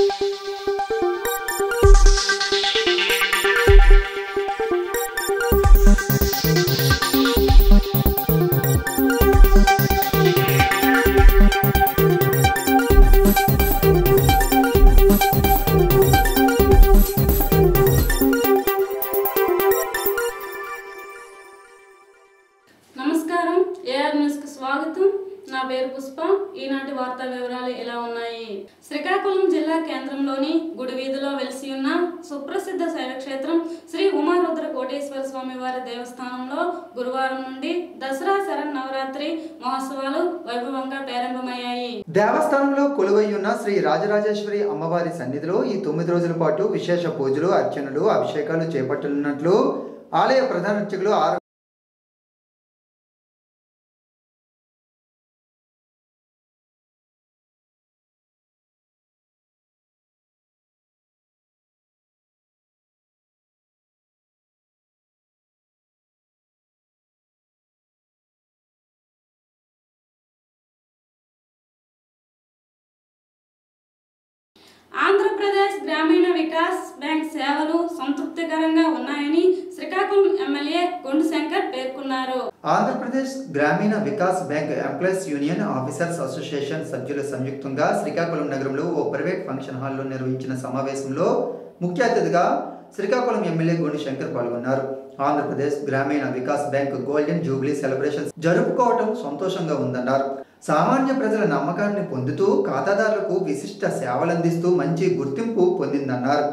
నమస్కారం AR news కు స్వాగతం. నా పేరు పుష్ప. ఈనాటి వార్తా వివరాలు ఎలా ఉన్నాయి? శ్రీకాకుళం జిల్లా కేంద్రంలోని గుడి వీధిలో వెలిసి ఉన్న సుప్రసిద్ధ శైవక్షేత్రం శ్రీ ఉమారుద్ర కోటేశ్వర స్వామి వారి దేవస్థానంలో గురువారం నుండి దసరా శరన్నవరాత్రి మహోత్సవాలు వైభవంగా ప్రారంభమయ్యాయి. దేవస్థానంలో కొలువై ఉన్న శ్రీ రాజరాజేశ్వరి అమ్మవారి సన్నిధిలో ఈ 9 రోజుల పాటు విశేష పూజలు, అర్చనలు, అభిషేకాలు చేపట్టనున్నట్లు ఆలయ ప్రధాన అర్చకులు ఆంధ్రప్రదేశ్ గ్రామీణ వికాస్ బ్యాంక్ సేవలు సంతృప్తికరంగా ఉన్నాయని శ్రీకాకుళం ఎమ్మెల్యే గొండు శంకర్ పేర్కొన్నారు. Andhra Pradesh Grameena Vikas bank employees union officers association సభ్యులు సంయుక్తంగా శ్రీకాకుళం నగరంలో ఓ ప్రైవేట్ ఫంక్షన్ హాల్లో నిర్వహించిన సమావేశంలో ముఖ్య అతిథిగా శ్రీకాకుళం ఎమ్మెల్యే గొండు శంకర్ పాల్గొన్నారు. Andhra Pradesh Grameena Vikas bank golden jubilee celebrations జరుపుకోవటం సంతోషంగా ఉందన్నారు. సామాన్య ప్రజల నమ్మకాన్ని పొందుతూ ఖాతాదారులకు విశిష్ట సేవలందిస్తూ మంచి గుర్తింపు పొందిందన్నారు.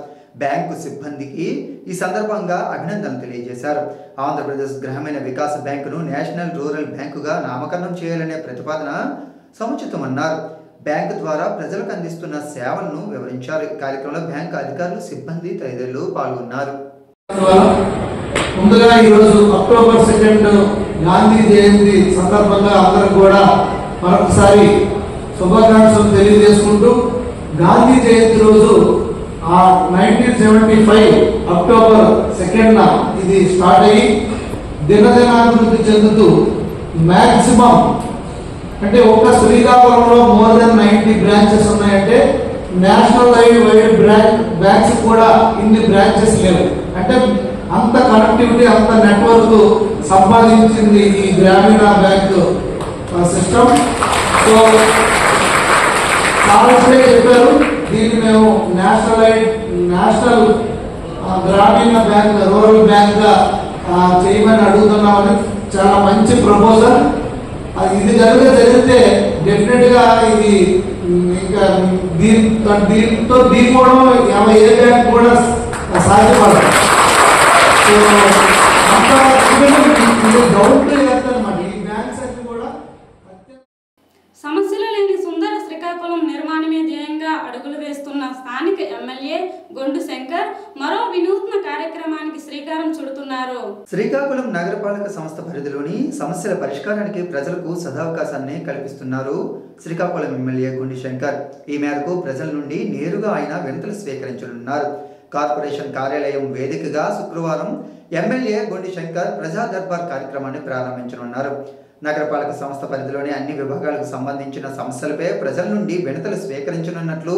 బ్యాంకు సిబ్బందికి ఈ సందర్భంగా అభినందనలు తెలియజేశారు. ఆంధ్రప్రదేశ్ గ్రామీణ వికాస్ బ్యాంకును నేషనల్ రూరల్ బ్యాంకుగా నామకరణం చేయాలనే ప్రతిపాదన సముచితమన్నారు. బ్యాంకు ద్వారా ప్రజలకు అందిస్తున్న సేవలను వివరించారు. కార్యక్రమంలో బ్యాంకు అధికారులు, సిబ్బంది తదితరులు పాల్గొన్నారు. ముందుగా ఈరోజు అక్టోబర్ 2 గాంధీ జయంతి సందర్భంగా అందరూ కూడా మరొకసారి శుభాకాంక్షలు తెలియజేసుకుంటూ, గాంధీ జయంతి రోజు 1975 అక్టోబర్ 2న ఇది స్టార్ట్ అయ్యి దినదినాభివృద్ధి చెందుతూ మ్యాక్సిమం అంటే ఒక్క శ్రీకాకుళంలో మోర్ దెన్ 90 బ్రాంచెస్ ఉన్నాయంటే నేషనల్ వైడ్ బ్యాంక్స్ కూడా ఇన్ని బ్రాంచెస్ లేవు. అంటే అంత కనెక్టివిటీ, అంత నెట్వర్క్ సంపాదించింది ఈ గ్రామీణ బ్యాంక్ సిస్టమ్. సో చాలా చెప్పారు, దీన్ని మేము నేషనల్ గ్రామీణ బ్యాంక్, రూరల్ బ్యాంక్గా చేయమని అడుగుతున్నామని. చాలా మంచి ప్రపోజల్. ఇది జరిగితే డెఫినెట్గా ఇది ఇంకా దీంతో ఢీకోవడం ఏ బ్యాంక్ కూడా సాధ్యపడదు. సో అంత డౌట్ లేదన్నమాట. ఈ బ్యాంక్స్ అన్ని కూడా సమస్యలు లేని సుందర శ్రీకాకుళం నిర్మాణమే ధ్యేయంగా అడుగులు వేస్తున్న స్థానిక ఎమ్మెల్యే గొండు శంకర్ మరో వినూత్న కార్యక్రమానికి శ్రీకారం చుడుతున్నారు. శ్రీకాకుళం నగరపాలక సంస్థ పరిధిలోని సమస్యల పరిష్కారానికి ప్రజలకు సదావకాశాన్ని కల్పిస్తున్నారు శ్రీకాకుళం ఎమ్మెల్యే గొండు శంకర్. ఈ మేరకు ప్రజల నుండి నేరుగా ఆయన వినతులు స్వీకరించనున్నారు. కార్పొరేషన్ కార్యాలయం వేదికగా శుక్రవారం ఎమ్మెల్యే గొండు శంకర్ ప్రజా దర్బార్ కార్యక్రమాన్ని ప్రారంభించనున్నారు. నగరపాలక సంస్థ పరిధిలోని అన్ని విభాగాలకు సంబంధించిన సమస్యలపై ప్రజల నుండి వినతులు స్వీకరించనున్నట్లు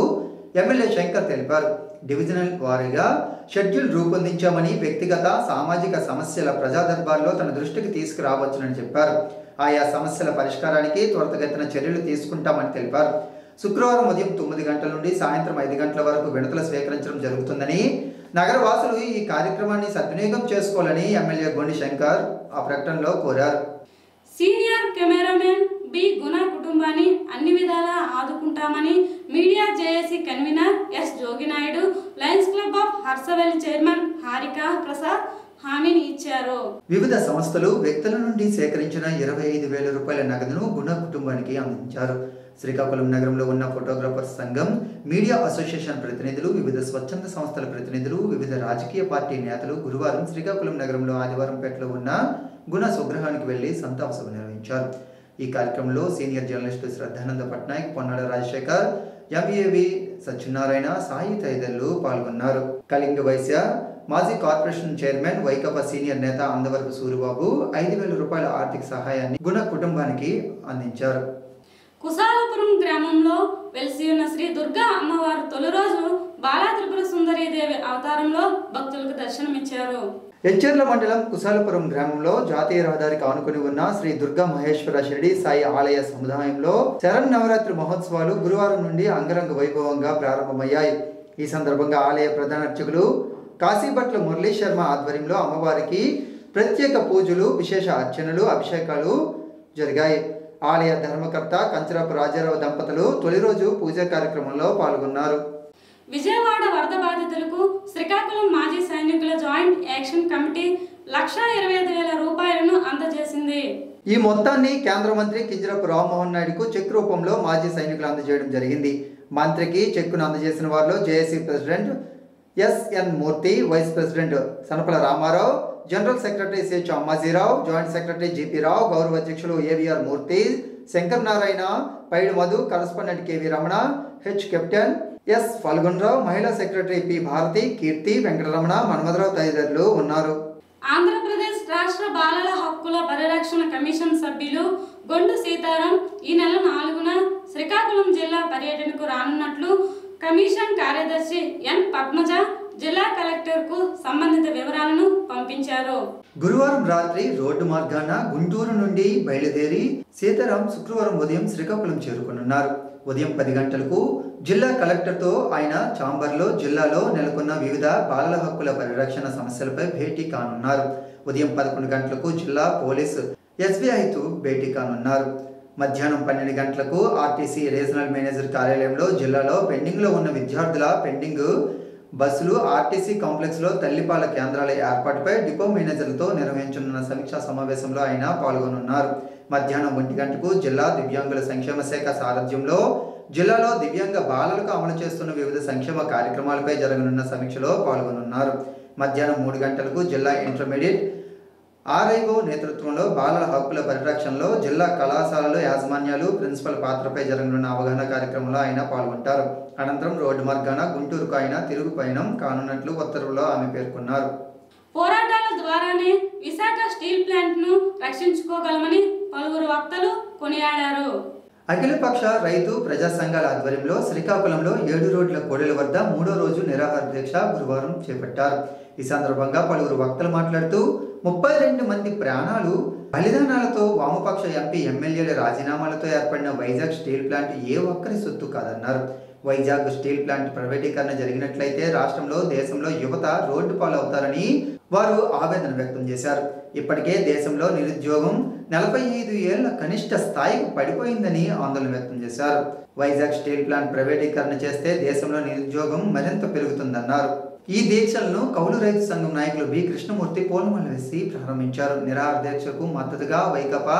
ఎమ్మెల్యే శంకర్ తెలిపారు. డివిజనల్ వారీగా షెడ్యూల్ రూపొందించామని, వ్యక్తిగత సామాజిక సమస్యల ప్రజా దర్బార్లో తన దృష్టికి తీసుకురావచ్చునని చెప్పారు. ఆయా సమస్యల పరిష్కారానికి త్వరితగతిన చర్యలు తీసుకుంటామని తెలిపారు. శుక్రవారం ఉదయం 9 గంటల నుండి సాయంత్రం 5 గంటల వరకు వినతులు స్వీకరించడం జరుగుతుందని, నగరవాసులు ఈ కార్యక్రమాన్ని సద్వినియోగం చేసుకోవాలని ఎమ్మెల్యే గొండు శంకర్ ఆ ప్రకటనలో కోరారు. సీనియర్ కెమెరామెన్ బి గుణ కుటుంబాన్ని అన్ని విధాలా ఆదుకుంటామని media JAC convener S Joginaidu, Lions Club of హర్సవెల్ చైర్మన్ హారికా ప్రసాద్ హామీని ఇచ్చారు. వివిధ సంస్థలు, వ్యక్తుల నుండి సేకరించిన 25,000 రూపాయల నగదును గుణ కుటుంబానికి అందించారు. శ్రీకాకుళం నగరంలో ఉన్న ఫోటోగ్రాఫర్స్ సంఘం, మీడియా అసోసియేషన్ ప్రతినిధులు, వివిధ స్వచ్ఛంద సంస్థల ప్రతినిధులు, వివిధ రాజకీయ పార్టీ నేతలు గురువారం శ్రీకాకుళం నగరంలో ఆదివారంపేటలో ఉన్న గుణ స్వగృహానికి వెళ్లి సంతాప సభ నిర్వహించారు. ఈ కార్యక్రమంలో senior journalist Shraddhananda Patnaik, Ponnada Rajasekhar, MAV Satyanarayana, Sai తదితరులు పాల్గొన్నారు. కళింగ వైశ్య మాజీ కార్పొరేషన్ చైర్మన్, వైకాపా సీనియర్ నేత అందవరపు సూరిబాబు 5,000 రూపాయల ఆర్థిక సహాయాన్ని గుణ కుటుంబానికి అందించారు. కుసాలపురం గ్రామంలో వెలిసి ఉన్న శ్రీ దుర్గా అమ్మవారు తొలి రోజు బాలా త్రిపుర సుందరీదేవి అవతారంలో భక్తులకు దర్శనమిచ్చారు. ఎచ్చెర్ల మండలం కుశాలపురం గ్రామంలో జాతీయ రహదారికి ఆనుకుని ఉన్న శ్రీ దుర్గా మహేశ్వర షిరిడి సాయి ఆలయ సముదాయంలో శరన్నవరాత్రి మహోత్సవాలు గురువారం నుండి అంగరంగ వైభవంగా ప్రారంభమయ్యాయి. ఈ సందర్భంగా ఆలయ ప్రధాన అర్చకులు కాశీభట్ల మురళీ శర్మ ఆధ్వర్యంలో అమ్మవారికి ప్రత్యేక పూజలు, విశేష అర్చనలు, అభిషేకాలు జరిగాయి. ఆలయ ధర్మకర్త కంచరాపు రాజారావు దంపతులు తొలి రోజు పూజా కార్యక్రమంలో పాల్గొన్నారు. విజయవాడ వరద బాధితులకు శ్రీకాకుళం మాజీ సైనికుల జాయింట్ యాక్షన్ కమిటీ 1,25,000 రూపాయలను అందజేసింది. ఈ మొత్తాన్ని కేంద్ర మంత్రి కింజరాపు రామ్మోహన్ నాయుడుకు చెక్ రూపంలో మాజీ సైనికులు అందజేయడం జరిగింది. మంత్రికి చెక్కును అందజేసిన వారిలో JAC president SN Murthy, vice president Sanapala Ramarao, general secretary CH Ammajirao, joint secretary GP Rao, గౌరవ అధ్యక్షులు AVR Murthy, Shankar Narayana, Paidi Madhu, correspondent KV Ramana, H captain S Phalgunrao, మహిళా సెక్రటరీ పి భారతి, కీర్తి, వెంకటరమణ, మన్మధరావు తదితరులు ఉన్నారు. ఆంధ్రప్రదేశ్ రాష్ట్ర బాలల హక్కుల పరిరక్షణ కమిషన్ సభ్యులు గొండు సీతారాం ఈ నెల 4న శ్రీకాకుళం జిల్లా పర్యటనకు రానున్నట్లు కమిషన్ కార్యదర్శి ఎన్ పద్మజ జిల్లా కలెక్టర్కు సంబంధిత వివరాలను పంపించారు. గురువారం రాత్రి రోడ్డు మార్గాన గుంటూరు నుండి బయలుదేరి సీతారాం శుక్రవారం ఉదయం శ్రీకాకుళం చేరుకున్నారు. ఉదయం 10 గంటలకు జిల్లా కలెక్టర్తో ఆయన ఛాంబర్లో జిల్లాలో నెలకొన్న వివిధ బాలల హక్కుల పరిరక్షణ సమస్యలపై భేటీ కానున్నారు. ఉదయం 11 గంటలకు జిల్లా పోలీసు ఎస్బీఐతో భేటీ కానున్నారు. మధ్యాహ్నం 12 గంటలకు ఆర్టీసీ రీజనల్ మేనేజర్ కార్యాలయంలో జిల్లాలో పెండింగ్లో ఉన్న విద్యార్థుల పెండింగ్ బస్సులు ఆర్టీసీ కాంప్లెక్స్లో తల్లిపాల కేంద్రాల ఏర్పాటుపై డిపో మేనేజర్లతో నిర్వహించనున్న సమీక్షా సమావేశంలో ఆయన పాల్గొనున్నారు. మధ్యాహ్నం 1 గంటకు జిల్లా దివ్యాంగుల సంక్షేమ శాఖ సారథ్యంలో జిల్లాలో దివ్యాంగ బాలలకు అమలు చేస్తున్న వివిధ సంక్షేమ కార్యక్రమాలపై జరగనున్న సమీక్షలో పాల్గొనున్నారు. మధ్యాహ్నం 3 గంటలకు జిల్లా ఇంటర్మీడియట్ ఆర్ఐఓ నేతృత్వంలో బాలల హక్కుల పరిరక్షణలో జిల్లా కళాశాలల యాజమాన్యాలు, ప్రిన్సిపల్ పాత్రపై జరగనున్న అవగాహన కార్యక్రమంలో ఆయన పాల్గొంటారు. అనంతరం రోడ్డు మార్గాన గుంటూరుకు ఆయన తిరుగు పయనం కానున్నట్లు ఉత్తర్వులో ఆమె పేర్కొన్నారు. పోరాటాల ద్వారానే విశాఖ స్టీల్ ప్లాంట్ ను రక్షించుకోగలమని పలువురు వక్తలు కొనియాడారు. అఖిలపక్ష రైతు ప్రజా సంఘాల ఆధ్వర్యంలో శ్రీకాకుళంలో 7 రోడ్ల కూడలి వద్ద 3వ రోజు నిరాహార దీక్ష గురువారం చేపట్టారు. ఈ సందర్భంగా పలువురు వక్తలు మాట్లాడుతూ 32 మంది ప్రాణాలు బలిదానాలతో వామపక్ష ఎంపీ ఎమ్మెల్యేల రాజీనామాలతో ఏర్పడిన వైజాగ్ స్టీల్ ప్లాంట్ ఏ ఒక్కరి సొత్తు కాదన్నారు. వైజాగ్ స్టీల్ ప్లాంట్ ప్రైవేటీకరణ జరిగినట్లయితే రాష్ట్రంలో, దేశంలో యువత రోడ్డు పాలవుతారని వారు ఆవేదన వ్యక్తం చేశారు. ఇప్పటికే దేశంలో నిరుద్యోగం 45 ఏళ్ల కనిష్ట స్థాయికి పడిపోయిందని ఆందోళన వ్యక్తం చేశారు. వైజాగ్ స్టీల్ ప్లాంట్ ప్రైవేటీకరణ చేస్తే దేశంలో నిరుద్యోగం మరింత పెరుగుతుందన్నారు. ఈ దీక్షలను కౌలు రైతు సంఘం నాయకులు బి కృష్ణమూర్తి పూలమాలలు వేసి ప్రారంభించారు. నిరాహార దీక్షకు మద్దతుగా వైకాపా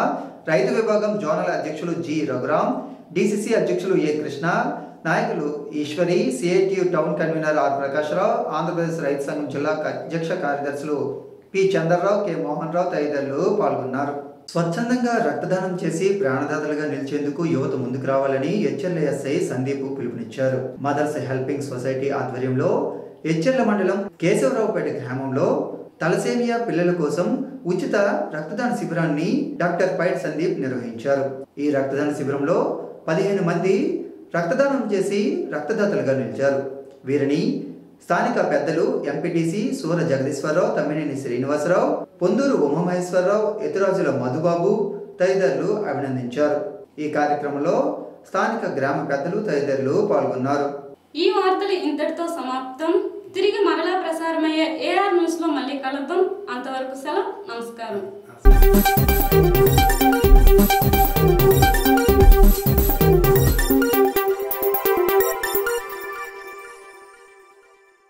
రైతు విభాగం జోనల్ అధ్యక్షులు జి రఘురాం, డిసిసి అధ్యక్షులు ఏ కృష్ణ, నాయకులు Eshwari, CITU town convener R Prakashrao, Andhra Pradesh రైతు సంఘం జిల్లా అధ్యక్ష కార్యదర్శులు పి చంద్రరావు, కె మోహన్ రావు తదితరులు పాల్గొన్నారు. స్వచ్ఛందంగా రక్తదానం చేసి ప్రాణదాతలుగా నిలిచేందుకు యువత ముందుకు రావాలని ఎచ్చెర్ల ఎస్ఐ సందీప్ పిలుపునిచ్చారు. మదర్స్ హెల్పింగ్ సొసైటీ ఆధ్వర్యంలో ఎచ్చెర్ల మండలం కేశవరావుపేట గ్రామంలో తలసేమియా పిల్లల కోసం ఉచిత రక్తదాన శిబిరాన్ని డాక్టర్ పైట్ సందీప్ నిర్వహించారు. ఈ రక్తదాన శిబిరంలో 15 మంది రక్తదానం చేసి రక్తదాతలుగా నిలిచారు. వీరిని స్థానిక పెద్దలు ఎంపీటీసీ సూర జగదీశ్వరరావు, తమ్మినేని శ్రీనివాసరావు, పొందూరు ఉమామహేశ్వరరావు, ఎతురాజుల మధుబాబు తదితరులు అభినందించారు. ఈ కార్యక్రమంలో స్థానిక గ్రామ పెద్దలు తదితరులు పాల్గొన్నారు. ఈ వార్తలు ఇంతటితో సమాప్తం. తిరిగి మరలా ప్రసారమయ్యే ఏఆర్ న్యూస్ లో మళ్ళీ కలుద్దాం. అంతవరకు సెలవు. నమస్కారం.